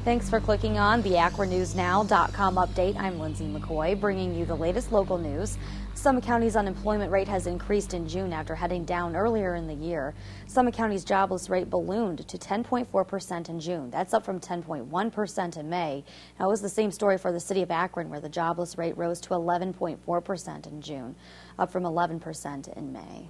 Thanks for clicking on the AkronNewsNow.com update. I'm Lindsay McCoy, bringing you the latest local news. Summit County's unemployment rate has increased in June after heading down earlier in the year. Summit County's jobless rate ballooned to 10.4% in June. That's up from 10.1% in May. Now, it was the same story for the city of Akron, where the jobless rate rose to 11.4% in June, up from 11% in May.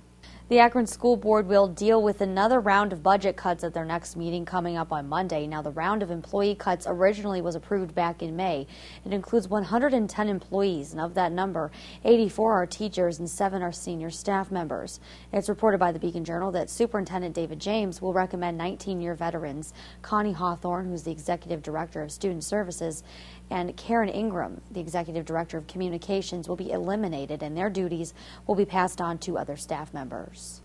The Akron School Board will deal with another round of budget cuts at their next meeting coming up on Monday. Now, the round of employee cuts originally was approved back in May. It includes 110 employees, and of that number, 84 are teachers and 7 are senior staff members. It's reported by the Beacon Journal that Superintendent David James will recommend 19-year veterans Connie Hawthorne, who's the Executive Director of Student Services, and Karen Ingram, the Executive Director of Communications, will be eliminated and their duties will be passed on to other staff members.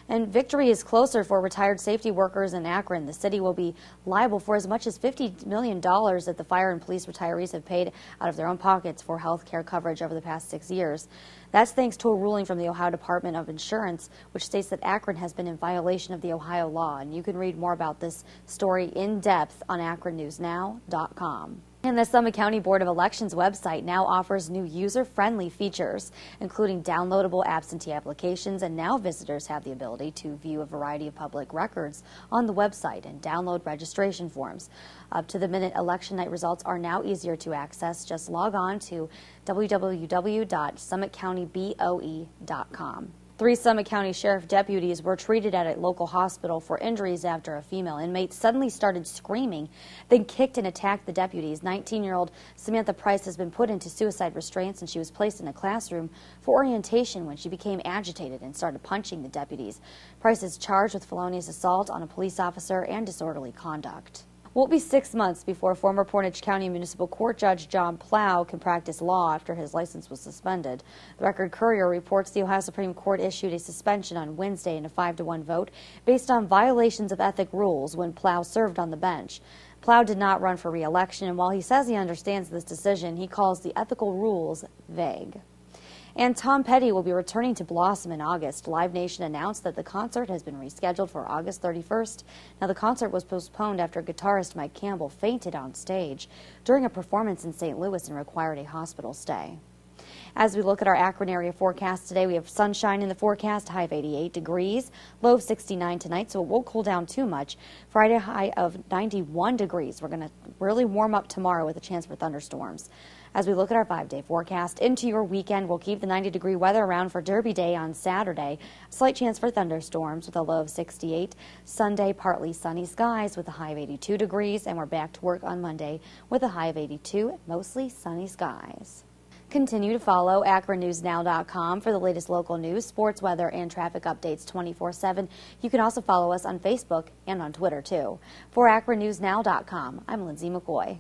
And victory is closer for retired safety workers in Akron. The city will be liable for as much as $50 million that the fire and police retirees have paid out of their own pockets for health care coverage over the past 6 years. That's thanks to a ruling from the Ohio Department of Insurance, which states that Akron has been in violation of the Ohio law. And you can read more about this story in depth on AkronNewsNow.com. And the Summit County Board of Elections website now offers new user-friendly features, including downloadable absentee applications, and now visitors have the ability to view a variety of public records on the website and download registration forms. Up-to-the-minute election night results are now easier to access. Just log on to www.summitcountyboe.com. 3 Summit County Sheriff deputies were treated at a local hospital for injuries after a female inmate suddenly started screaming, then kicked and attacked the deputies. 19-year-old Samantha Price has been put into suicide restraints, and she was placed in a classroom for orientation when she became agitated and started punching the deputies. Price is charged with felonious assault on a police officer and disorderly conduct. Well, it'll be 6 months before former Portage County Municipal Court Judge John Plow can practice law after his license was suspended. The Record Courier reports the Ohio Supreme Court issued a suspension on Wednesday in a 5-1 vote based on violations of ethic rules when Plow served on the bench. Plow did not run for re-election, and while he says he understands this decision, he calls the ethical rules vague. And Tom Petty will be returning to Blossom in August. Live Nation announced that the concert has been rescheduled for August 31st. Now, the concert was postponed after guitarist Mike Campbell fainted on stage during a performance in St. Louis and required a hospital stay. As we look at our Akron area forecast today, we have sunshine in the forecast, high of 88 degrees, low of 69 tonight, so it won't cool down too much. Friday, high of 91 degrees. We're going to really warm up tomorrow with a chance for thunderstorms. As we look at our 5-day forecast into your weekend, we'll keep the 90-degree weather around for Derby Day on Saturday. A slight chance for thunderstorms with a low of 68. Sunday, partly sunny skies with a high of 82 degrees, and we're back to work on Monday with a high of 82, mostly sunny skies. Continue to follow AkronNewsNow.com for the latest local news, sports, weather, and traffic updates 24/7. You can also follow us on Facebook and on Twitter, too. For AkronNewsNow.com, I'm Lindsay McCoy.